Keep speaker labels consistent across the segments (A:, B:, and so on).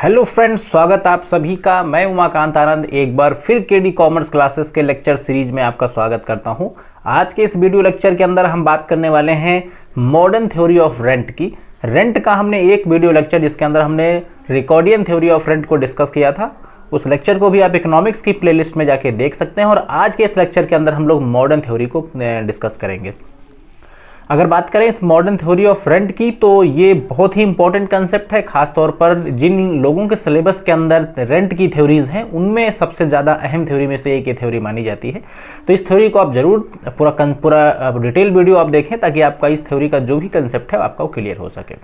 A: Hello friends, स्वागत आप सभी का। मैं उमाकांत आनंद एक बार फिर केडी कॉमर्स क्लासेस के लेक्चर सीरीज में आपका स्वागत करता हूं। आज के इस वीडियो लेक्चर के अंदर हम बात करने वाले हैं मॉडर्न थ्योरी ऑफ रेंट की। रेंट का हमने एक वीडियो लेक्चर जिसके अंदर हमने रिकॉर्डियन थ्योरी ऑफ रेंट को डिस्कस किया था, उस लेक्चर को भी आप इकोनॉमिक्स की प्लेलिस्ट में जाके देख सकते हैं। और आज के इस लेक्चर के अंदर हम लोग मॉडर्न थ्योरी को डिस्कस करेंगे। अगर बात करें इस मॉडर्न थ्योरी ऑफ रेंट की, तो ये बहुत ही इंपॉर्टेंट कंसेप्ट है। खासतौर पर जिन लोगों के सिलेबस के अंदर रेंट की थ्योरीज हैं, उनमें सबसे ज़्यादा अहम थ्योरी में से एक ये थ्योरी मानी जाती है। तो इस थ्योरी को आप जरूर पूरा डिटेल वीडियो आप देखें, ताकि आपका इस थ्योरी का जो भी कंसेप्ट है आपका क्लियर हो सके।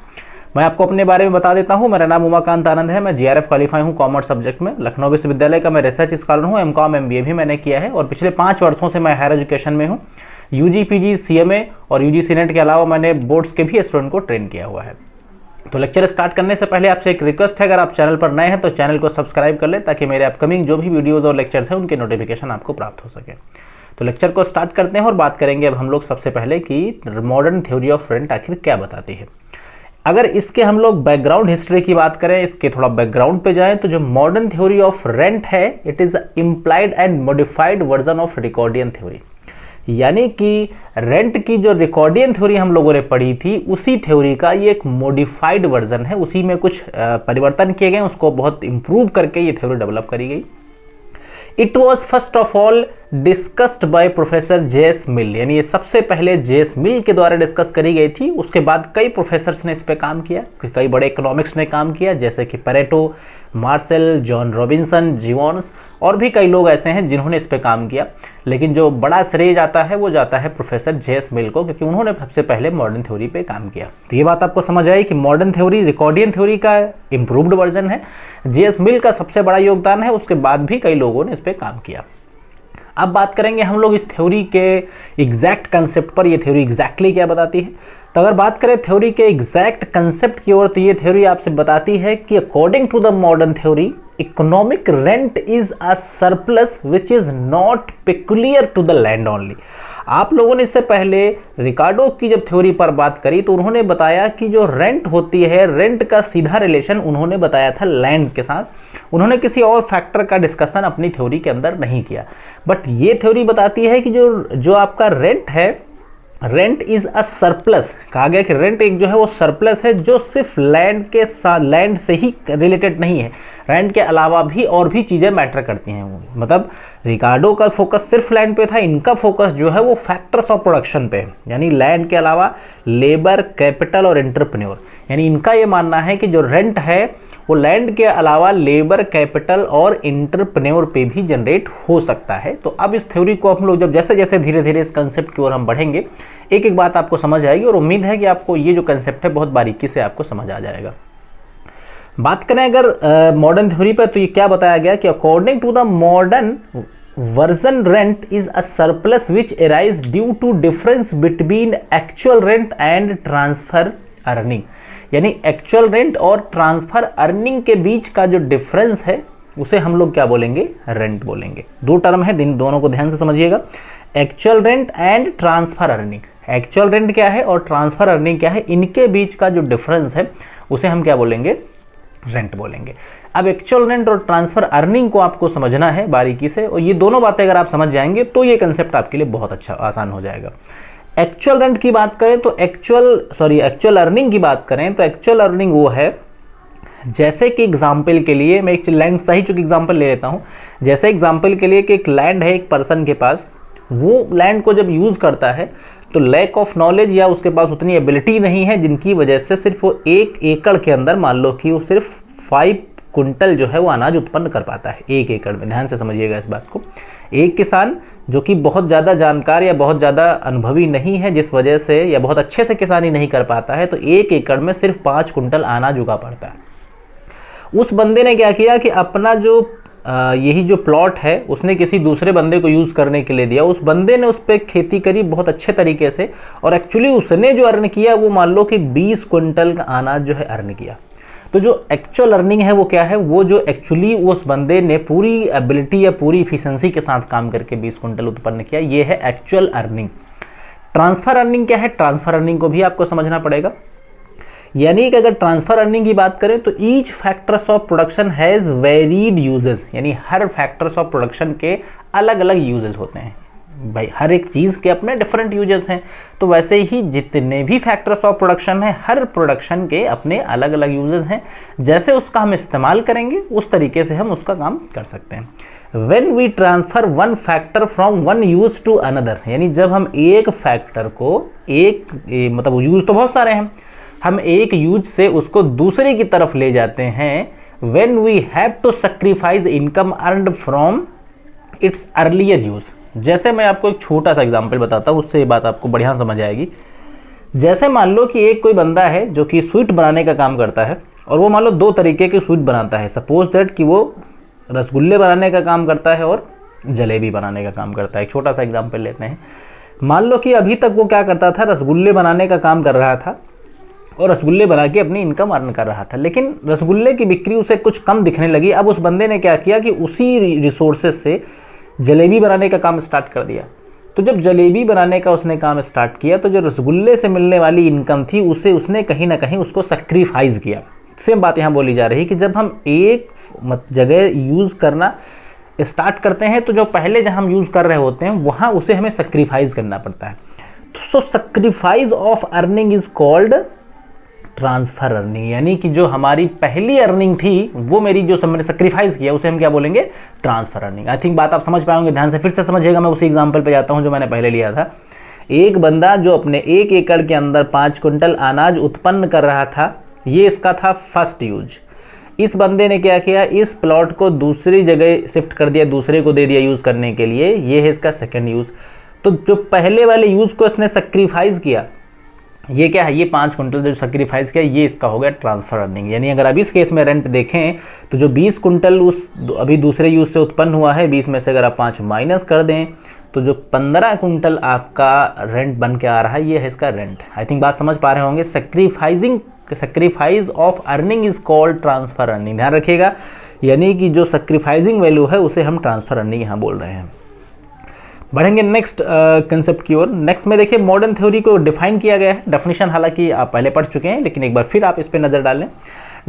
A: मैं आपको अपने बारे में बता देता हूं। मेरा नाम उमाकांत आनंद है। मैं जीआरएफ क्वालिफाई हूं कॉमर्स सब्जेक्ट में। लखनऊ विश्वविद्यालय का मैं रिसर्च स्कॉलर हूं। एमकॉम एमबीए भी मैंने किया है और पिछले 5 वर्षों से मैं हायर एजुकेशन में हूं। यूजी पीजी सीएमए और यूजीसी नेट के अलावा मैंने बोर्ड्स के भी स्टूडेंट को ट्रेन किया हुआ है। तो लेक्चर स्टार्ट करने से पहले आपसे एक रिक्वेस्ट है, अगर आप चैनल पर नए हैं तो चैनल को सब्सक्राइब कर लें, ताकि मेरे अपकमिंग जो भी वीडियोज और लेक्चर्स हैं उनके नोटिफिकेशन आपको प्राप्त हो सके। तो लेक्चर को स्टार्ट करते हैं और बात करेंगे अब हम लोग सबसे पहले कि मॉडर्न थ्योरी ऑफ रेंट आखिर क्या बताती है। अगर इसके हम लोग बैकग्राउंड हिस्ट्री की बात करें, इसके थोड़ा बैकग्राउंड पे जाएं, तो जो मॉडर्न थ्योरी ऑफ रेंट है, it is implied and modified version of Ricardian theory. यानी कि रेंट की जो रिकॉर्डियन थ्योरी हम लोगों ने पढ़ी थी, उसी थ्योरी का ये एक मॉडिफाइड वर्जन है। उसी में कुछ परिवर्तन किए गए, उसको बहुत इंप्रूव करके ये थ्योरी डेवलप करी गई। It was first of all discussed by professor JS Mill, यानी ये सबसे पहले जेएस मिल के द्वारा डिस्कस करी गई थी। उसके बाद कई प्रोफेसर्स ने इस पे काम किया, कई बड़े इकोनॉमिक्स ने काम किया, जैसे कि पेरेटो, मार्सेल, जॉन रॉबिन्सन, जीवॉन्स और भी कई लोग ऐसे हैं जिन्होंने इस पे काम किया। लेकिन जो बड़ा श्रेय जाता है वो जाता है प्रोफेसर जेएस मिल को, क्योंकि उन्होंने सबसे पहले मॉडर्न थ्योरी पे काम किया। तो ये बात आपको समझ आई कि मॉडर्न थ्योरी रिकॉर्डियन थ्योरी का इंप्रूव्ड वर्जन है। जेएस मिल का सबसे बड़ा योगदान है, उसके बाद भी कई लोगों ने इस पे काम किया। अब बात करेंगे हम लोग इस थ्योरी के एग्जैक्ट कंसेप्ट पर। ये थ्योरी एग्जैक्टली क्या बताती है। तो अगर बात करें थ्योरी के एग्जैक्ट कंसेप्ट की ओर, तो ये थ्योरी आपसे बताती है कि according to the modern theory, economic rent is a surplus which is not peculiar to the land only. आप लोगों ने इससे पहले रिकार्डो की जब थ्योरी पर बात करी, तो उन्होंने बताया कि जो रेंट होती है, रेंट का सीधा रिलेशन उन्होंने बताया था लैंड के साथ। उन्होंने किसी और फैक्टर का डिस्कशन अपनी थ्योरी के अंदर नहीं किया। बट ये थ्योरी बताती है कि जो आपका रेंट है, रेंट इज अ सरप्लस। कहा गया कि रेंट एक जो है वो सरप्लस है, जो सिर्फ लैंड के साथ, लैंड से ही रिलेटेड नहीं है। लैंड के अलावा भी और भी चीजें मैटर करती हैं। मतलब रिकार्डो का फोकस सिर्फ लैंड पे था, इनका फोकस जो है वो फैक्टर्स ऑफ प्रोडक्शन पे है। यानी लैंड के अलावा लेबर, कैपिटल और एंटरप्रेन्योर। यानी इनका ये मानना है कि जो रेंट है वो लैंड के अलावा लेबर, कैपिटल और एंटरप्रेन्योर पे भी जनरेट हो सकता है। तो अब इस थ्योरी को हम लोग जब जैसे जैसे धीरे धीरे इस कंसेप्ट की ओर हम बढ़ेंगे, एक एक बात आपको समझ आएगी और उम्मीद है कि आपको ये जो कंसेप्ट है बहुत बारीकी से आपको समझ आ जाएगा। बात करें अगर मॉडर्न थ्योरी पर, तो ये क्या बताया गया कि according to the modern version, rent is a surplus which arise due to difference between actual rent and transfer earning. यानी एक्चुअल रेंट और ट्रांसफर अर्निंग के बीच का जो डिफरेंस है, उसे हम लोग क्या बोलेंगे, रेंट बोलेंगे। दो टर्म है, दोनों को ध्यान से समझिएगा। Actual rent and transfer earning. Actual rent क्या है और ट्रांसफर अर्निंग क्या है, इनके बीच का जो डिफरेंस है उसे हम क्या बोलेंगे, रेंट बोलेंगे। अब एक्चुअल रेंट और ट्रांसफर अर्निंग को आपको समझना है बारीकी से, और ये दोनों बातें अगर आप समझ जाएंगे तो ये कंसेप्ट आपके लिए बहुत अच्छा आसान हो जाएगा। एक्चुअल रेंट की बात करें तो एक्चुअल अर्निंग की बात करें तो एक्चुअल अर्निंग वो है, जैसे कि एग्जाम्पल के लिए मैं एक लैंड सही चुकी एग्जाम्पल ले लेता हूं। जैसे एग्जाम्पल के लिए कि एक लैंड है एक पर्सन के पास, वो लैंड को जब यूज करता है तो लैक ऑफ नॉलेज या उसके पास उतनी एबिलिटी नहीं है, जिनकी वजह से सिर्फ वो 1 एकड़ के अंदर, मान लो कि वो सिर्फ 5 कुंटल जो है वो अनाज उत्पन्न कर पाता है 1 एकड़ में। ध्यान से समझिएगा इस बात को। एक किसान जो कि बहुत ज़्यादा जानकार या बहुत ज़्यादा अनुभवी नहीं है, जिस वजह से या बहुत अच्छे से किसानी नहीं कर पाता है, तो 1 एकड़ में सिर्फ 5 कुंटल अनाज उगा पड़ता है। उस बंदे ने क्या किया कि अपना जो यही जो प्लॉट है उसने किसी दूसरे बंदे को यूज़ करने के लिए दिया। उस बंदे ने उस पर खेती करी बहुत अच्छे तरीके से, और एक्चुअली उसने जो अर्न किया वो मान लो कि 20 कुंटल का अनाज जो है अर्न किया। तो जो एक्चुअल अर्निंग है वो क्या है, वो जो एक्चुअली उस बंदे ने पूरी एबिलिटी या पूरी इफिशिएंसी के साथ काम करके 20 कुंटल उत्पन्न किया, ये है एक्चुअल अर्निंग। ट्रांसफर अर्निंग क्या है, ट्रांसफर अर्निंग को भी आपको समझना पड़ेगा। यानी कि अगर ट्रांसफर अर्निंग की बात करें तो each factors of production has varied uses, यानी हर फैक्टर्स ऑफ प्रोडक्शन के अलग अलग यूजेस होते हैं। भाई हर एक चीज़ के अपने डिफरेंट यूजेस हैं, तो वैसे ही जितने भी फैक्टर्स ऑफ प्रोडक्शन हैं हर प्रोडक्शन के अपने अलग अलग यूजेस हैं। जैसे उसका हम इस्तेमाल करेंगे उस तरीके से हम उसका काम कर सकते हैं। When we transfer one factor from one use to another, यानी जब हम एक फैक्टर को मतलब यूज तो बहुत सारे हैं, हम एक यूज से उसको दूसरे की तरफ ले जाते हैं। When we have to sacrifice income earned from its earlier use, जैसे मैं आपको एक छोटा सा एग्जांपल बताता हूँ, उससे ये बात आपको बढ़िया समझ आएगी। जैसे मान लो कि एक कोई बंदा है जो कि स्वीट बनाने का काम करता है, और वो मान लो दो तरीके के स्वीट बनाता है। सपोज दैट कि वो रसगुल्ले बनाने का काम करता है और जलेबी बनाने का काम करता है। एक छोटा सा एग्जांपल लेते हैं। मान लो कि अभी तक वो क्या करता था, रसगुल्ले बनाने का काम कर रहा था और रसगुल्ले बना के अपनी इनकम अर्न कर रहा था, लेकिन रसगुल्ले की बिक्री उसे कुछ कम दिखने लगी। अब उस बंदे ने क्या किया कि उसी रिसोर्सेज से जलेबी बनाने का काम स्टार्ट कर दिया। तो जब जलेबी बनाने का उसने काम स्टार्ट किया तो जो रसगुल्ले से मिलने वाली इनकम थी उसे उसने कहीं ना कहीं उसको सैक्रिफाइस किया। सेम बात यहाँ बोली जा रही है कि जब हम एक जगह यूज़ करना स्टार्ट करते हैं तो जो पहले जहाँ हम यूज़ कर रहे होते हैं वहाँ उसे हमें सैक्रिफाइस करना पड़ता है। So sacrifice of earning is called transfer earning, यानी कि जो हमारी पहली अर्निंग थी वो मेरी जो मैंने सैक्रिफाइस किया उसे हम क्या बोलेंगे, ट्रांसफर अर्निंग। आई थिंक बात आप समझ पाएंगे, ध्यान से फिर से समझिएगा। मैं उसी एग्जांपल पे जाता हूं जो मैंने पहले लिया था। एक बंदा जो अपने 1 एकड़ के अंदर 5 क्विंटल अनाज उत्पन्न कर रहा था, ये इसका था फर्स्ट यूज। इस बंदे ने क्या किया, इस प्लॉट को दूसरी जगह शिफ्ट कर दिया, दूसरे को दे दिया यूज करने के लिए, ये है इसका सेकेंड यूज। तो जो पहले वाले यूज को इसने सैक्रिफाइस किया, ये क्या है, ये 5 क्विंटल जो सैक्रिफाइस किया, ये इसका हो गया ट्रांसफर अर्निंग। यानी अगर अब इस केस में रेंट देखें तो जो 20 क्विंटल उस अभी दूसरे यूज से उत्पन्न हुआ है, 20 में से अगर आप 5 माइनस कर दें तो जो 15 क्विंटल आपका रेंट बन के आ रहा है, ये है इसका रेंट। आई थिंक बात समझ पा रहे होंगे। Sacrifice of earning is called transfer earning, ध्यान रखिएगा। यानी कि जो सैक्रिफाइसिंग वैल्यू है उसे हम ट्रांसफर अर्निंग यहाँ बोल रहे हैं। बढ़ेंगे नेक्स्ट कंसेप्ट की ओर। नेक्स्ट में देखिए मॉडर्न थ्योरी को डिफाइन किया गया है। डेफिनेशन हालांकि आप पहले पढ़ चुके हैं, लेकिन एक बार फिर आप इस पर नजर डालें।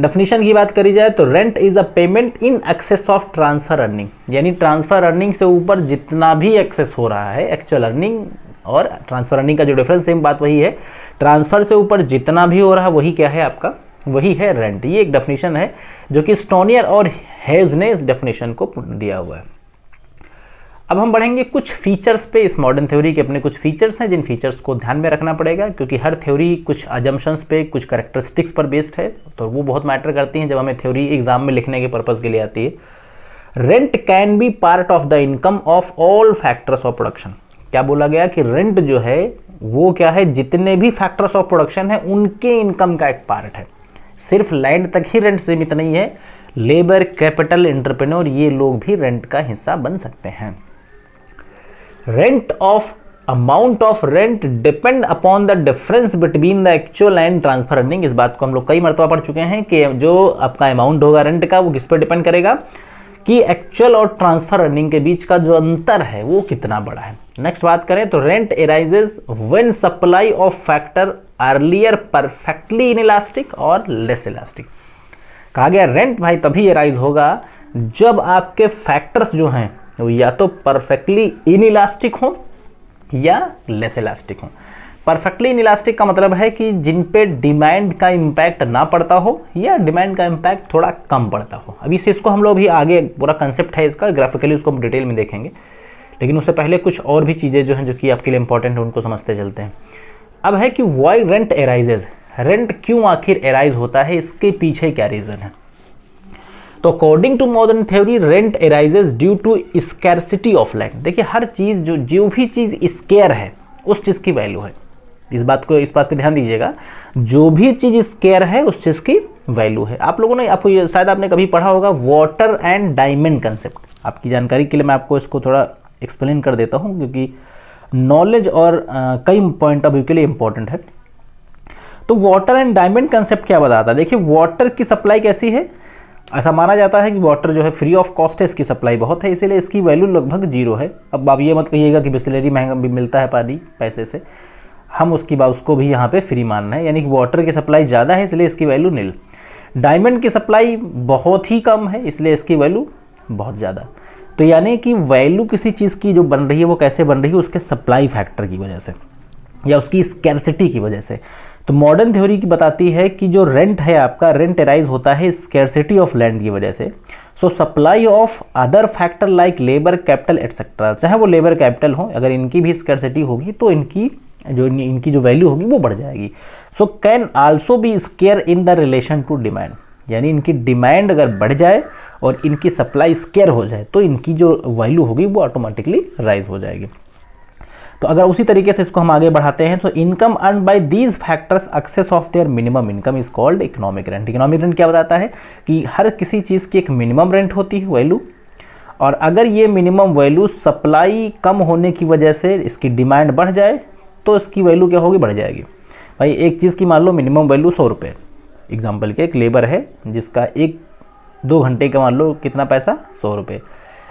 A: डेफिनेशन की बात करी जाए तो rent is a payment in excess of transfer earning, यानी ट्रांसफर अर्निंग से ऊपर जितना भी एक्सेस हो रहा है, एक्चुअल अर्निंग और ट्रांसफर अर्निंग का जो डिफरेंस, सेम बात वही है। ट्रांसफर से ऊपर जितना भी हो रहा है वही क्या है आपका, वही है रेंट। ये एक डेफिनेशन है जो कि स्टोनियर और हेज ने इस डेफिनेशन को दिया हुआ है। अब हम बढ़ेंगे कुछ फीचर्स पे। इस मॉडर्न थ्योरी के अपने कुछ फीचर्स हैं जिन फीचर्स को ध्यान में रखना पड़ेगा, क्योंकि हर थ्योरी कुछ अजम्पशंस पे, कुछ कैरेक्टरिस्टिक्स पर बेस्ड है, तो वो बहुत मैटर करती हैं जब हमें थ्योरी एग्जाम में लिखने के पर्पज के लिए आती है। Rent can be part of the income of all factors of production. क्या बोला गया कि रेंट जो है वो क्या है, जितने भी फैक्टर्स ऑफ प्रोडक्शन है उनके इनकम का एक पार्ट है। सिर्फ लैंड तक ही रेंट सीमित नहीं है, लेबर, कैपिटल, एंटरप्रेन्योर, ये लोग भी रेंट का हिस्सा बन सकते हैं। Rent of amount of rent depend upon the difference between the actual and transfer earning. इस बात को हम लोग कई मरतबा पढ़ चुके हैं कि जो आपका अमाउंट होगा रेंट का वो किस पर डिपेंड करेगा कि एक्चुअल और ट्रांसफर अर्निंग के बीच का जो अंतर है वो कितना बड़ा है। नेक्स्ट बात करें तो rent arises when supply of factor earlier perfectly inelastic और लेस इलास्टिक। कहा गया रेंट भाई तभी अराइज होगा जब आपके फैक्टर्स जो हैं वो या तो परफेक्टली इनइलास्टिक हो या लेस इलास्टिक हो। परफेक्टली इनइलास्टिक का मतलब है कि जिन पे डिमांड का इम्पैक्ट ना पड़ता हो या डिमांड का इम्पैक्ट थोड़ा कम पड़ता हो। अभी से इसको हम लोग भी आगे पूरा कंसेप्ट है इसका, ग्राफिकली उसको हम डिटेल में देखेंगे, लेकिन उससे पहले कुछ और भी चीज़ें जो हैं जो कि आपके लिए इंपॉर्टेंट है उनको समझते चलते हैं। अब है कि वाई रेंट अराइजेज, रेंट क्यों आखिर अराइज होता है, इसके पीछे क्या रीज़न है। तो according to modern theory rent arises due to scarcity of land. देखिए हर चीज़ जो भी चीज़ स्केयर है उस चीज़ की वैल्यू है। इस बात पे ध्यान दीजिएगा, जो भी चीज़ स्केयर है उस चीज़ की वैल्यू है। आप लोगों ने आपको शायद आपने कभी पढ़ा होगा वाटर एंड डायमंड कंसेप्ट। आपकी जानकारी के लिए मैं आपको इसको थोड़ा एक्सप्लेन कर देता हूँ, क्योंकि नॉलेज और कई पॉइंट ऑफ व्यू के लिए इंपॉर्टेंट है। तो वाटर एंड डायमंड कंसेप्ट क्या बताता है, देखिए वाटर की सप्लाई कैसी है, ऐसा माना जाता है कि वाटर जो है फ्री ऑफ कॉस्ट है, इसकी सप्लाई बहुत है, इसीलिए इसकी वैल्यू लगभग 0 है। अब आप ये मत कहिएगा कि बिस्लरी महंगा भी मिलता है पानी पैसे से। हम उसको भी यहाँ पे फ्री मानना है, यानी कि वाटर की सप्लाई ज़्यादा है इसलिए इसकी वैल्यू नील। डायमंड की सप्लाई बहुत ही कम है इसलिए इसकी वैल्यू बहुत ज़्यादा। तो यानी कि वैल्यू किसी चीज़ की जो बन रही है वो कैसे बन रही है, उसके सप्लाई फैक्टर की वजह से या उसकी स्कैर्सिटी की वजह से। तो मॉडर्न थ्योरी की बताती है कि जो रेंट है आपका, रेंट अराइज होता है स्कैर्सिटी ऑफ लैंड की वजह से। सो supply of other factor like labour capital etcetera, चाहे वो लेबर कैपिटल हो, अगर इनकी भी स्कैर्सिटी होगी तो इनकी जो वैल्यू होगी वो बढ़ जाएगी। So can also be scarce in the relation to demand, यानी इनकी डिमांड अगर बढ़ जाए और इनकी सप्लाई स्केयर हो जाए तो इनकी जो वैल्यू होगी वो ऑटोमेटिकली राइज हो जाएगी। तो अगर उसी तरीके से इसको हम आगे बढ़ाते हैं तो income earn by these factors excess of their minimum income is called economic rent. Economic rent क्या बताता है कि हर किसी चीज़ की एक मिनिमम रेंट होती है, वैल्यू, और अगर ये मिनिमम वैल्यू सप्लाई कम होने की वजह से इसकी डिमांड बढ़ जाए तो इसकी वैल्यू क्या होगी, बढ़ जाएगी। भाई एक चीज़ की मान लो मिनिमम वैल्यू 100 रुपये, एग्जाम्पल के एक लेबर है जिसका 1-2 घंटे का मान लो कितना पैसा, 100 रुपये।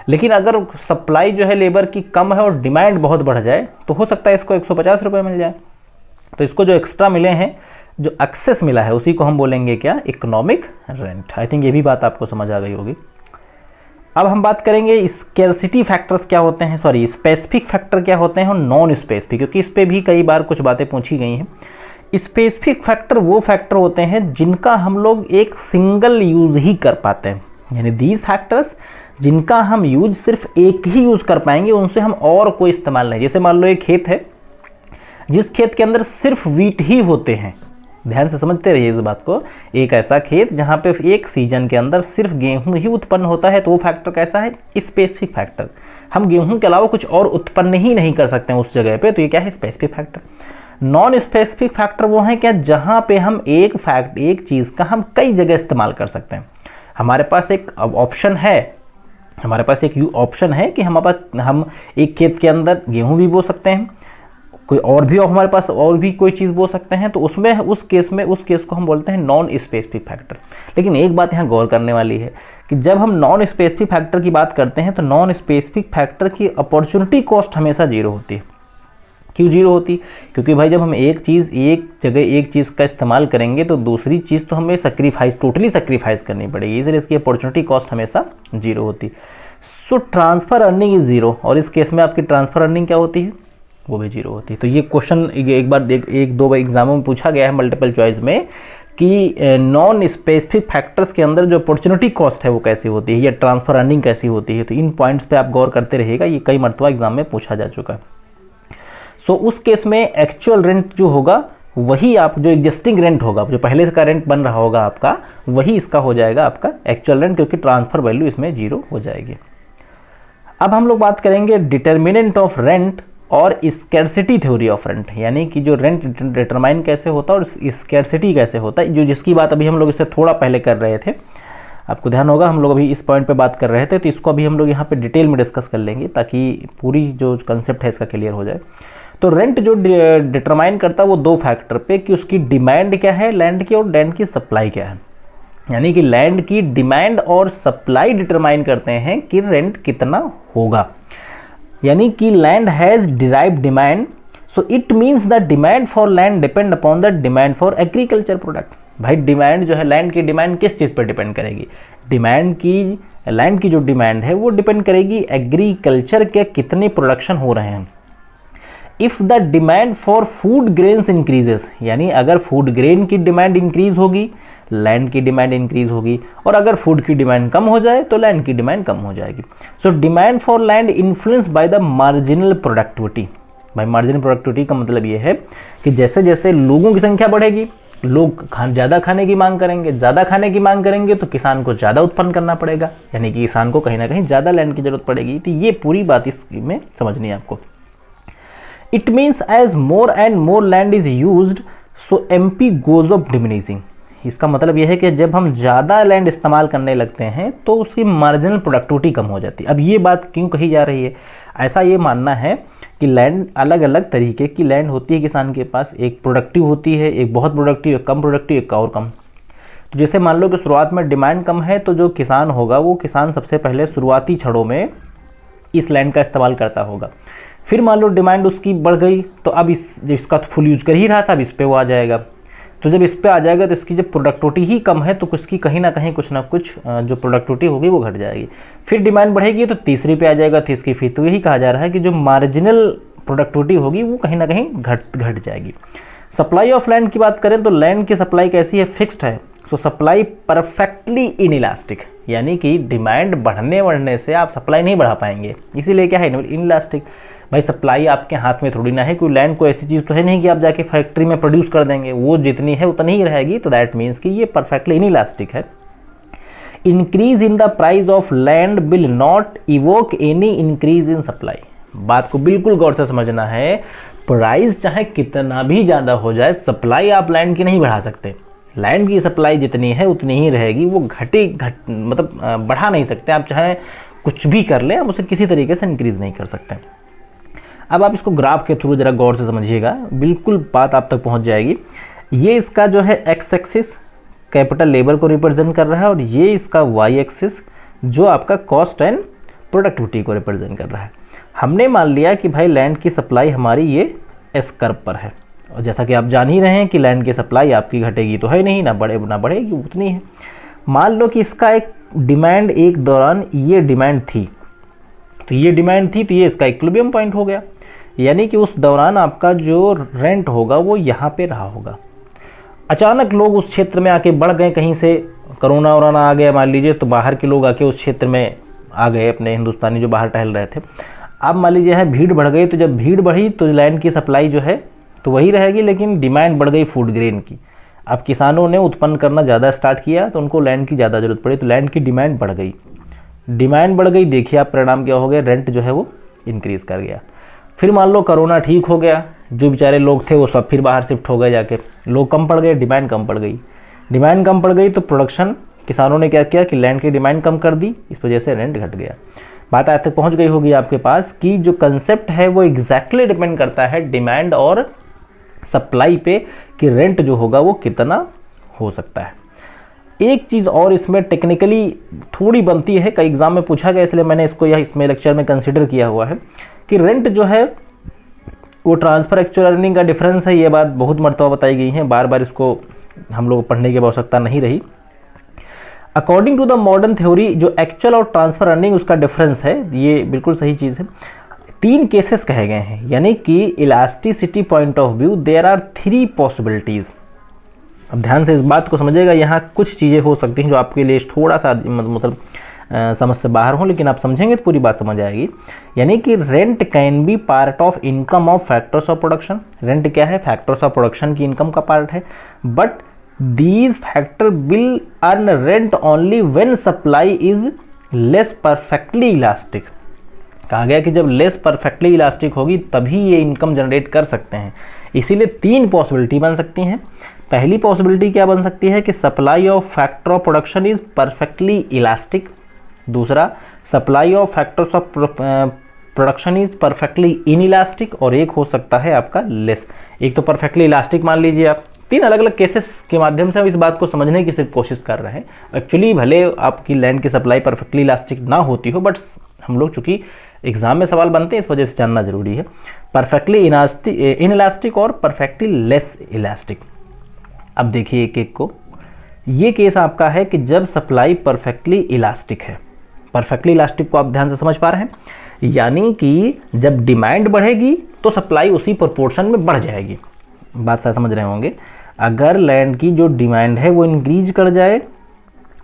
A: लेकिन अगर सप्लाई जो है लेबर की कम है और डिमांड बहुत बढ़ जाए तो हो सकता है इसको 150 रुपये मिल जाए। तो इसको जो एक्स्ट्रा मिले हैं, जो एक्सेस मिला है, उसी को हम बोलेंगे क्या, इकोनॉमिक रेंट। आई थिंक ये भी बात आपको समझ आ गई होगी। अब हम बात करेंगे स्कैर्सिटी फैक्टर्स क्या होते हैं, सॉरी स्पेसिफिक फैक्टर क्या होते हैं और नॉन स्पेसिफिक, क्योंकि इस पर भी कई बार कुछ बातें पूछी गई हैं। स्पेसिफिक फैक्टर वो फैक्टर होते हैं जिनका हम लोग एक सिंगल यूज ही कर पाते हैं, यानी दीज फैक्टर्स जिनका हम यूज सिर्फ एक ही यूज कर पाएंगे, उनसे हम और कोई इस्तेमाल नहीं। जैसे मान लो एक खेत है जिस खेत के अंदर सिर्फ वीट ही होते हैं, ध्यान से समझते रहिए इस बात को, एक ऐसा खेत जहां पे एक सीजन के अंदर सिर्फ गेहूं ही उत्पन्न होता है, तो वो फैक्टर कैसा है, स्पेसिफिक फैक्टर। हम गेहूं के अलावा कुछ और उत्पन्न ही नहीं कर सकते हैं उस जगह पे, तो ये क्या है, specific factor. Non specific factor वो है क्या, जहां पे हम एक चीज का हम कई जगह इस्तेमाल कर सकते हैं। हमारे पास एक ऑप्शन है कि हम एक खेत के अंदर गेहूं भी बो सकते हैं, कोई और भी हमारे पास और भी कोई चीज़ बो सकते हैं, तो उसमें उस केस को हम बोलते हैं नॉन स्पेसिफिक फैक्टर। लेकिन एक बात यहाँ गौर करने वाली है कि जब हम नॉन स्पेसिफिक फैक्टर की बात करते हैं तो नॉन स्पेसिफिक फैक्टर की अपॉर्चुनिटी कॉस्ट हमेशा 0 होती है। क्यों 0 होती, क्योंकि भाई जब हम एक चीज़ का इस्तेमाल करेंगे तो दूसरी चीज़ तो हमें टोटली सेक्रीफाइस करनी पड़ेगी, इसलिए इसकी अपॉर्चुनिटी कॉस्ट हमेशा 0 होती। सो ट्रांसफर अर्निंग इज 0, और इस केस में आपकी ट्रांसफर अर्निंग क्या होती है, वो भी 0 होती है। तो ये क्वेश्चन एक दो एग्जामों में पूछा गया है मल्टीपल चॉइस में कि नॉन स्पेसिफिक फैक्टर्स के अंदर जो अपॉर्चुनिटी कॉस्ट है वो कैसी होती है या ट्रांसफर अर्निंग कैसी होती है। तो इन पॉइंट्स पे आप गौर करते रहिएगा, ये कई मरतबा एग्जाम में पूछा जा चुका है। सो उस केस में एक्चुअल रेंट जो होगा वही आप जो एग्जिस्टिंग रेंट होगा, जो पहले का रेंट बन रहा होगा आपका, वही इसका हो जाएगा आपका एक्चुअल रेंट, क्योंकि ट्रांसफर वैल्यू इसमें 0 हो जाएगी। अब हम लोग बात करेंगे डिटर्मिनेंट ऑफ रेंट और स्कैर्सिटी थ्योरी ऑफ रेंट, यानी कि जो रेंट डिटरमाइन कैसे होता है और स्कैर्सिटी कैसे होता है, जो जिसकी बात अभी हम लोग इससे थोड़ा पहले कर रहे थे। आपको ध्यान होगा हम लोग अभी इस पॉइंट पे बात कर रहे थे, तो इसको अभी हम लोग यहाँ पे डिटेल में डिस्कस कर लेंगे ताकि पूरी जो कंसेप्ट है इसका क्लियर हो जाए। तो रेंट जो डिटरमाइन करता है वो 2 फैक्टर पे, कि उसकी डिमांड क्या है लैंड की और लैंड की सप्लाई क्या है। यानी कि लैंड की डिमांड और सप्लाई डिटरमाइन करते हैं कि रेंट कितना होगा। यानी कि land has derived demand, so it means the demand for land depend upon the demand for agriculture product. भाई डिमांड जो है, लैंड की डिमांड किस चीज़ पर डिपेंड करेगी, लैंड की जो डिमांड है वो डिपेंड करेगी एग्रीकल्चर के कितने प्रोडक्शन हो रहे हैं। If the demand for food grains increases, यानी अगर फूड ग्रेन की डिमांड इंक्रीज होगी, लैंड की डिमांड इंक्रीज होगी, और अगर फूड की डिमांड कम हो जाए तो लैंड की डिमांड कम हो जाएगी। So demand for land influence by the marginal productivity. भाई मार्जिनल प्रोडक्टिविटी का मतलब ये है कि जैसे जैसे लोगों की संख्या बढ़ेगी, लोग ज़्यादा खाने की मांग करेंगे, ज़्यादा खाने की मांग करेंगे तो किसान को ज़्यादा उत्पन्न करना पड़ेगा, यानी कि किसान को कहीं ना कहीं ज़्यादा लैंड की जरूरत पड़ेगी। तो ये पूरी बात इसमें समझनी है आपको। It means as more and more land is used so MP goes of diminishing. इसका मतलब यह है कि जब हम ज़्यादा लैंड इस्तेमाल करने लगते हैं तो उसकी मार्जिनल प्रोडक्टिविटी कम हो जाती है। अब ये बात क्यों कही जा रही है, ऐसा ये मानना है कि लैंड अलग अलग तरीके की लैंड होती है किसान के पास, एक प्रोडक्टिव होती है, एक बहुत प्रोडक्टिव, एक कम प्रोडक्टिव, एक और कम। तो जैसे मान लो कि शुरुआत में डिमांड कम है तो जो किसान होगा वो किसान सबसे पहले शुरुआती छड़ों में इस लैंड का इस्तेमाल करता होगा। फिर मान लो डिमांड उसकी बढ़ गई, तो अब इसका तो फुल यूज कर ही रहा था, अब इस पे वो आ जाएगा। तो जब इस पे आ जाएगा तो इसकी जब प्रोडक्टिविटी ही कम है तो उसकी कहीं ना कहीं कुछ ना कुछ जो प्रोडक्टिविटी होगी वो घट जाएगी। फिर डिमांड बढ़ेगी तो तीसरी पे आ जाएगा, तीसरी फिर। तो यही कहा जा रहा है कि जो मार्जिनल प्रोडक्टिविटी होगी वो कहीं ना कहीं घट जाएगी। सप्लाई ऑफ लैंड की बात करें तो लैंड की सप्लाई कैसी है, फिक्स्ड है। सो सप्लाई परफेक्टली इनइलास्टिक, यानी कि डिमांड बढ़ने से आप सप्लाई नहीं बढ़ा पाएंगे, इसीलिए क्या है इनइलास्टिक। भाई सप्लाई आपके हाथ में थोड़ी ना है, कोई लैंड को ऐसी चीज़ तो है नहीं कि आप जाके फैक्ट्री में प्रोड्यूस कर देंगे, वो जितनी है उतनी ही रहेगी। तो दैट मीन्स कि ये परफेक्टली इनइलास्टिक है। Increase in the price of land will not evoke any increase in supply. बात को बिल्कुल गौर से समझना है, प्राइस चाहे कितना भी ज़्यादा हो जाए, सप्लाई आप लैंड की नहीं बढ़ा सकते। लैंड की सप्लाई जितनी है उतनी ही रहेगी, वो मतलब बढ़ा नहीं सकते। आप चाहे कुछ भी कर लें, आप उसे किसी तरीके से इंक्रीज नहीं कर सकते। अब आप इसको ग्राफ के थ्रू जरा गौर से समझिएगा, बिल्कुल बात आप तक पहुंच जाएगी। ये इसका जो है एक्स एक्सिस कैपिटल लेबर को रिप्रेजेंट कर रहा है, और ये इसका वाई एक्सिस जो आपका कॉस्ट एंड प्रोडक्टिविटी को रिप्रेजेंट कर रहा है। हमने मान लिया कि भाई लैंड की सप्लाई हमारी ये एस कर्व पर है, और जैसा कि आप जान ही रहे हैं कि लैंड की सप्लाई आपकी घटेगी तो है नहीं, ना बढ़ेगी, उतनी है। मान लो कि इसका एक डिमांड एक दौरान ये डिमांड थी, तो ये इसका इक्विलिब्रियम पॉइंट हो गया, यानी कि उस दौरान आपका जो रेंट होगा वो यहाँ पे रहा होगा। अचानक लोग उस क्षेत्र में आके बढ़ गए, कहीं से कोरोना वरोना आ गया मान लीजिए, तो बाहर के लोग आके उस क्षेत्र में आ गए, अपने हिंदुस्तानी जो बाहर टहल रहे थे। अब मान लीजिए है भीड़ बढ़ गई, तो जब भीड़ बढ़ी तो लैंड की सप्लाई जो है तो वही रहेगी, लेकिन डिमांड बढ़ गई फूड ग्रेन की। अब किसानों ने उत्पन्न करना ज़्यादा स्टार्ट किया तो उनको लैंड की ज़्यादा जरूरत पड़ी, तो लैंड की डिमांड बढ़ गई। देखिए आप परिणाम क्या हो गया, रेंट जो है वो इंक्रीज़ कर गया। फिर मान लो कोरोना ठीक हो गया, जो बेचारे लोग थे वो सब फिर बाहर शिफ्ट हो गए, जाके लोग कम पड़ गए, डिमांड कम पड़ गई तो प्रोडक्शन किसानों ने क्या किया कि लैंड की डिमांड कम कर दी, इस वजह से रेंट घट गया। बात आज तक पहुंच गई होगी आपके पास कि जो कंसेप्ट है वो एग्जैक्टली डिपेंड करता है डिमांड और सप्लाई पे, कि रेंट जो होगा वो कितना हो सकता है। एक चीज़ और इसमें टेक्निकली थोड़ी बनती है, कई एग्जाम में पूछा गया, इसलिए मैंने इसको इसमें लेक्चर में कंसिडर किया हुआ है कि रेंट जो है वो ट्रांसफर एक्चुअल अर्निंग का डिफरेंस है। ये बात बहुत मरतबा बताई गई है, बार बार इसको हम लोग पढ़ने की आवश्यकता नहीं रही। According to the modern theory जो एक्चुअल और ट्रांसफर अर्निंग उसका डिफरेंस है, ये बिल्कुल सही चीज़ है। 3 केसेस कहे गए हैं, यानी कि elasticity point of view there are 3 possibilities. अब ध्यान से इस बात को समझिएगा, यहाँ कुछ चीज़ें हो सकती हैं जो आपके लिए थोड़ा सा मतलब समझ से बाहर हो, लेकिन आप समझेंगे तो पूरी बात समझ आएगी। यानी कि rent can be part of income of factors of production. Rent क्या है, फैक्टर्स ऑफ प्रोडक्शन की इनकम का पार्ट है, but these factor will earn rent only when supply is less perfectly elastic। कहा गया कि जब लेस परफेक्टली इलास्टिक होगी तभी ये इनकम जनरेट कर सकते हैं। इसीलिए 3 पॉसिबिलिटी बन सकती हैं। पहली पॉसिबिलिटी क्या बन सकती है कि supply of factor of production is perfectly elastic. दूसरा, supply of factors of production is perfectly inelastic, और एक हो सकता है आपका लेस। एक तो परफेक्टली इलास्टिक मान लीजिए आप। 3 अलग अलग केसेस के माध्यम से हम इस बात को समझने की सिर्फ कोशिश कर रहे हैं। एक्चुअली भले आपकी लैंड की सप्लाई परफेक्टली इलास्टिक ना होती हो, बट हम लोग चूंकि एग्जाम में सवाल बनते हैं इस वजह से जानना जरूरी है। परफेक्टली इनइलास्टिक और परफेक्टली लेस इलास्टिक। अब देखिए एक एक को। ये केस आपका है कि जब सप्लाई परफेक्टली इलास्टिक है। परफेक्टली इलास्टिक को आप ध्यान से समझ पा रहे हैं, यानी कि जब डिमांड बढ़ेगी तो सप्लाई उसी प्रोपोर्शन में बढ़ जाएगी। बात शायद समझ रहे होंगे। अगर लैंड की जो डिमांड है वो इंक्रीज कर जाए,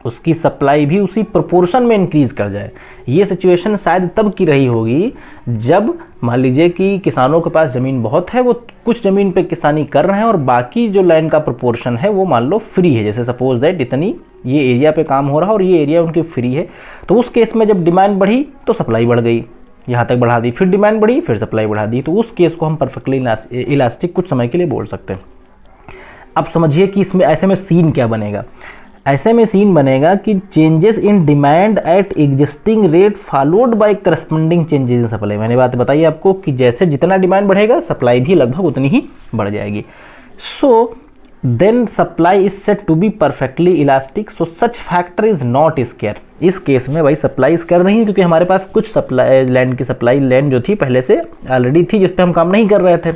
A: उसकी सप्लाई भी उसी प्रोपोर्शन में इंक्रीज कर जाए। ये सिचुएशन शायद तब की रही होगी जब मान लीजिए कि किसानों के पास ज़मीन बहुत है, वो कुछ ज़मीन पे किसानी कर रहे हैं और बाकी जो लैंड का प्रोपोर्शन है वो मान लो फ्री है। जैसे सपोज दैट इतनी ये एरिया पे काम हो रहा है और ये एरिया उनकी फ्री है, तो उस केस में जब डिमांड बढ़ी तो सप्लाई बढ़ गई, यहाँ तक बढ़ा दी, फिर डिमांड बढ़ी, फिर सप्लाई बढ़ा दी, तो उस केस को हम परफेक्टली इलास्टिक कुछ समय के लिए बोल सकते हैं। अब समझिए कि इसमें ऐसे में सीन क्या बनेगा। ऐसे में सीन बनेगा कि changes in demand eight existing rate followed by corresponding changes in supply. मैंने बात बताई आपको कि जैसे जितना डिमांड बढ़ेगा सप्लाई भी लगभग उतनी ही बढ़ जाएगी। सो then supply is said to be perfectly elastic, so such factor is not scarce। इस केस में भाई सप्लाई स्क्वायर नहीं है, क्योंकि हमारे पास कुछ सप्लाई लैंड की सप्लाई लैंड जो थी पहले से ऑलरेडी थी, जिस पे हम काम नहीं कर रहे थे।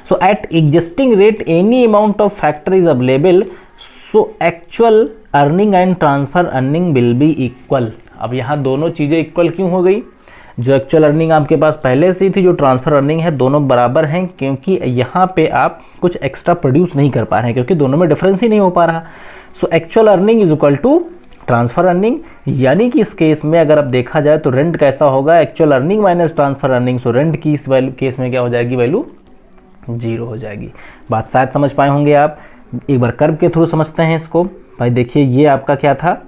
A: So at existing rate any amount of factor is available, so actual earning and transfer earning will be equal. अब यहाँ दोनों चीज़ें इक्वल क्यों हो गई? जो एक्चुअल अर्निंग आपके पास पहले से थी, जो ट्रांसफर अर्निंग है, दोनों बराबर हैं, क्योंकि यहाँ पे आप कुछ एक्स्ट्रा प्रोड्यूस नहीं कर पा रहे हैं, क्योंकि दोनों में डिफरेंस ही नहीं हो पा रहा। So actual earning is equal to transfer earning, यानी कि इस केस में अगर अब देखा जाए तो रेंट कैसा होगा? Actual earning minus transfer earning. So rent की इस वैल्यू केस में क्या हो जाएगी? वैल्यू 0 हो जाएगी। बात शायद समझ पाए होंगे आप। एक बार कर्व के थ्रू समझते हैं इसको। भाई देखिए, ये आपका क्या था?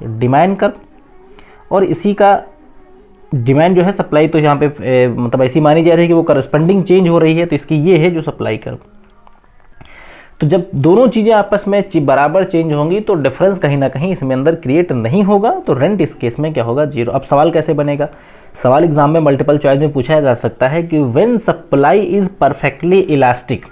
A: डिमांड कर्व, और इसी का डिमांड जो है सप्लाई, तो यहाँ पे मतलब ऐसी मानी जा रही है कि वो करस्पॉन्डिंग चेंज हो रही है, तो इसकी ये है जो सप्लाई कर्व। तो जब दोनों चीज़ें आपस में बराबर चेंज होंगी तो डिफरेंस कहीं ना कहीं इसमें अंदर क्रिएट नहीं होगा, तो रेंट इस केस में क्या होगा? 0। अब सवाल कैसे बनेगा? सवाल एग्जाम में मल्टीपल चॉइस में पूछा जा सकता है कि when supply is perfectly elastic,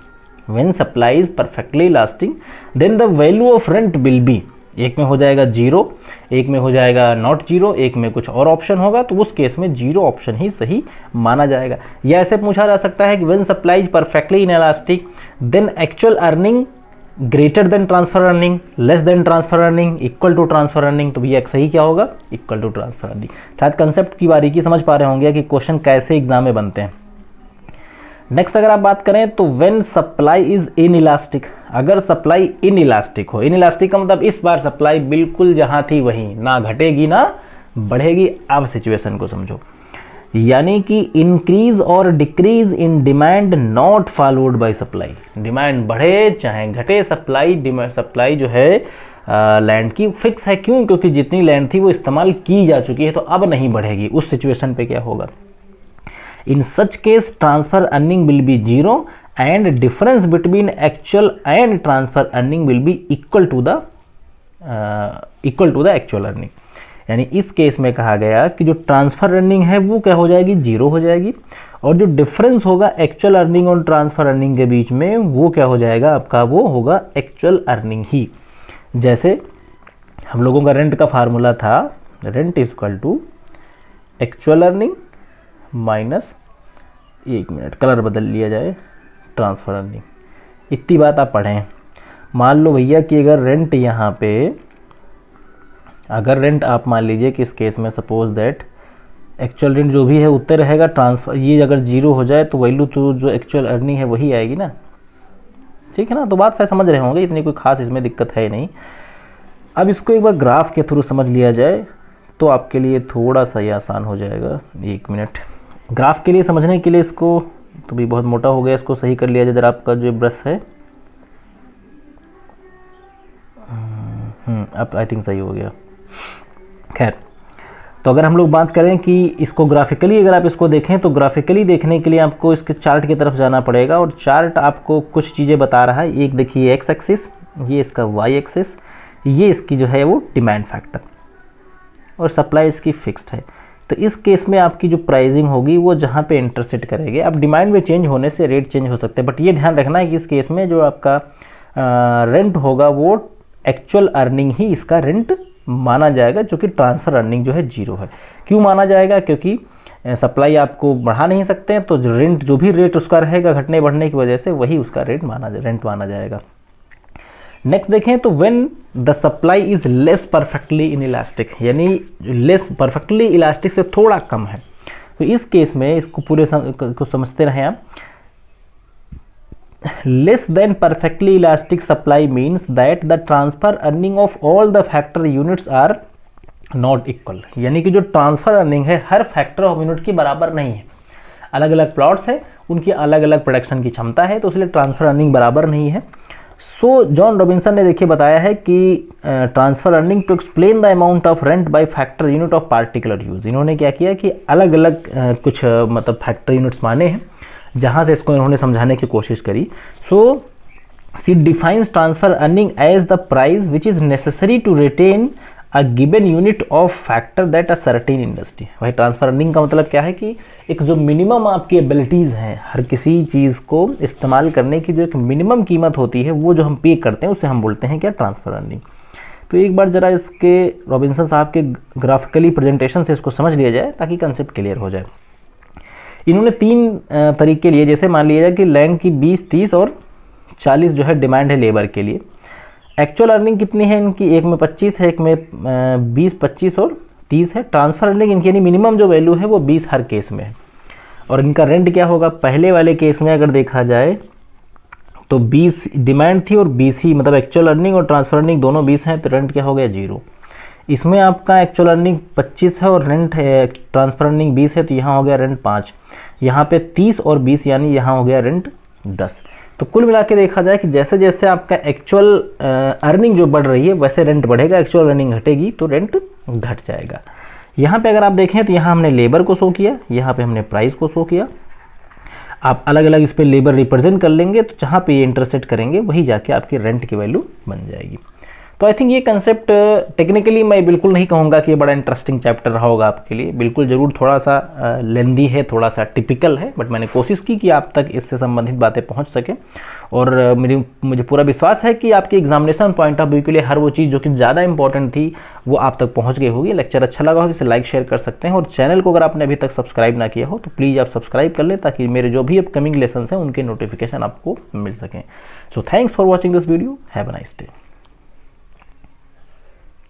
A: when supply is perfectly elastic then the value of rent will be, एक में हो जाएगा 0, एक में हो जाएगा नॉट 0, एक में कुछ और ऑप्शन होगा, तो उस केस में 0 ऑप्शन ही सही माना जाएगा। या ऐसे पूछा जा सकता है कि when supply is perfectly inelastic then actual earning greater than transfer earning, less than transfer earning, equal to transfer earning, तो भैया सही क्या होगा? Equal to transfer earning. शायद कंसेप्ट की बारीकी समझ पा रहे होंगे कि क्वेश्चन कैसे एग्जाम में बनते हैं। नेक्स्ट अगर आप बात करें तो व्हेन सप्लाई इज इनइलास्टिक, अगर सप्लाई इनइलास्टिक हो, इनइलास्टिक का मतलब इस बार सप्लाई बिल्कुल जहां थी वहीं, ना घटेगी ना बढ़ेगी। अब सिचुएशन को समझो, यानी कि इंक्रीज और decrease in demand not followed by supply, demand बढ़े चाहे घटे, सप्लाई जो है लैंड की फिक्स है। क्यों? क्योंकि जितनी लैंड थी वो इस्तेमाल की जा चुकी है, तो अब नहीं बढ़ेगी। उस सिचुएशन पे क्या होगा? In such case transfer earning will be 0 and difference between actual and transfer earning will be equal to the actual earning। यानी इस केस में कहा गया कि जो ट्रांसफर अर्निंग है वो क्या हो जाएगी? 0 हो जाएगी, और जो डिफरेंस होगा एक्चुअल अर्निंग और ट्रांसफर अर्निंग के बीच में वो क्या हो जाएगा आपका? वो होगा एक्चुअल अर्निंग ही। जैसे हम लोगों का रेंट का फार्मूला था, rent is equal to actual earning minus, एक मिनट कलर बदल लिया जाए, ट्रांसफर अर्निंग। इतनी बात आप पढ़ें। मान लो भैया कि अगर रेंट यहाँ पे, अगर रेंट आप मान लीजिए कि इस केस में सपोज दैट एक्चुअल रेंट जो भी है उतने रहेगा, ट्रांसफर ये अगर 0 हो जाए तो वैल्यू तो जो एक्चुअल अर्निंग है वही आएगी ना, ठीक है ना। तो बात शायद समझ रहे होंगे, इतनी कोई खास इसमें दिक्कत है नहीं। अब इसको एक बार ग्राफ के थ्रू समझ लिया जाए तो आपके लिए थोड़ा सा ये आसान हो जाएगा। एक मिनट, ग्राफ के लिए समझने के लिए इसको तो भी बहुत मोटा हो गया, इसको सही कर लिया जाए जरा। आपका जो ब्रश है अब आई थिंक सही हो गया। खैर, तो अगर हम लोग बात करें कि इसको ग्राफिकली अगर आप इसको देखें तो ग्राफिकली देखने के लिए आपको इसके चार्ट की तरफ जाना पड़ेगा, और चार्ट आपको कुछ चीज़ें बता रहा है। एक देखिए एक्स एक्सिस, ये इसका वाई एक्सिस, ये इसकी जो है वो डिमांड फैक्टर, और सप्लाई इसकी फिक्स्ड है। तो इस केस में आपकी जो प्राइसिंग होगी वो जहाँ पे इंटरसेक्ट करेगी। अब डिमांड में चेंज होने से रेट चेंज हो सकते हैं, बट ये ध्यान रखना है कि इस केस में जो आपका रेंट होगा वो एक्चुअल अर्निंग ही इसका रेंट माना जाएगा, जो कि ट्रांसफर अर्निंग जो है 0 है। क्यों माना जाएगा? क्योंकि सप्लाई आपको बढ़ा नहीं सकते हैं, तो रेंट जो भी रेट उसका रहेगा घटने बढ़ने की वजह से वही उसका रेंट माना जाएगा। नेक्स्ट देखें तो when the supply is less perfectly inelastic, यानी लेस परफेक्टली इलास्टिक से थोड़ा कम है, तो इस केस में इसको पूरे को समझते रहें आप। Less than perfectly elastic supply means that the transfer earning of all the factor units are not equal, यानी कि जो ट्रांसफर अर्निंग है हर फैक्टर ऑफ यूनिट की बराबर नहीं है। अलग अलग प्लॉट्स है, उनकी अलग अलग प्रोडक्शन की क्षमता है, तो इसलिए ट्रांसफर अर्निंग बराबर नहीं है। सो जॉन रॉबिन्सन ने देखिए बताया है कि transfer earning to explain the amount of rent by factor unit of particular use. इन्होंने क्या किया कि अलग अलग कुछ मतलब फैक्टर यूनिट्स माने हैं, जहां से इसको इन्होंने समझाने की कोशिश करी। So she defines transfer earning as the price which is necessary to retain a given unit of factor that a certain industry. भाई ट्रांसफर अर्निंग का मतलब क्या है कि एक जो मिनिमम आपकी एबिलिटीज़ हैं, हर किसी चीज़ को इस्तेमाल करने की जो एक मिनिमम कीमत होती है वो जो हम पे करते हैं उसे हम बोलते हैं क्या, ट्रांसफर अर्निंग। तो एक बार जरा इसके रॉबिन्सन साहब के ग्राफिकली प्रेजेंटेशन से इसको समझ लिया जाए ताकि कंसेप्ट क्लियर हो जाए। इन्होंने 3 तरीके लिए, जैसे मान लिया जाए कि लैंग की 20, 30 और 40 जो है डिमांड है लेबर के लिए। एक्चुअल अर्निंग कितनी है इनकी, एक में 25 है, एक में 20, 25 और 30 है। ट्रांसफर अर्निंग इनकी यानी मिनिमम जो वैल्यू है वो 20 हर केस में है। और इनका रेंट क्या होगा, पहले वाले केस में अगर देखा जाए तो 20 डिमांड थी और 20 ही, मतलब एक्चुअल अर्निंग और ट्रांसफर अर्निंग दोनों 20 हैं, तो रेंट क्या हो गया 0। इसमें आपका एक्चुअल अर्निंग 25 है और रेंट है, ट्रांसफर अर्निंग 20 है, तो यहाँ हो गया रेंट 5। यहाँ पे 30 और 20 यानी यहाँ हो गया रेंट 10। तो कुल मिला के देखा जाए कि जैसे जैसे आपका एक्चुअल अर्निंग जो बढ़ रही है वैसे रेंट बढ़ेगा, एक्चुअल अर्निंग घटेगी तो रेंट घट जाएगा। यहाँ पे अगर आप देखें तो यहाँ हमने लेबर को शो किया, यहाँ पे हमने प्राइस को शो किया। आप अलग अलग इस पर लेबर रिप्रेजेंट कर लेंगे तो जहाँ पे ये इंटरसेक्ट करेंगे वही जाके आपकी रेंट की वैल्यू बन जाएगी। तो आई थिंक ये कंसेप्ट टेक्निकली मैं बिल्कुल नहीं कहूँगा कि ये बड़ा इंटरेस्टिंग चैप्टर रहा होगा आपके लिए, बिल्कुल ज़रूर थोड़ा सा लेंदी है, थोड़ा सा टिपिकल है, बट मैंने कोशिश की कि आप तक इससे संबंधित बातें पहुँच सकें। और मुझे पूरा विश्वास है कि आपके एग्जामिनेशन पॉइंट ऑफ व्यू के लिए हर वो चीज़ जो कि ज़्यादा इंपॉर्टेंट थी वो आप तक पहुँच गई होगी। लेक्चर अच्छा लगा हो तो इसे लाइक शेयर कर सकते हैं, और चैनल को अगर आपने अभी तक सब्सक्राइब ना किया हो तो प्लीज़ आप सब्सक्राइब कर लें ताकि मेरे जो भी अपकमिंग लेसन हैं उनके नोटिफिकेशन आपको मिल सकें। So thanks for watching this video, have a nice day.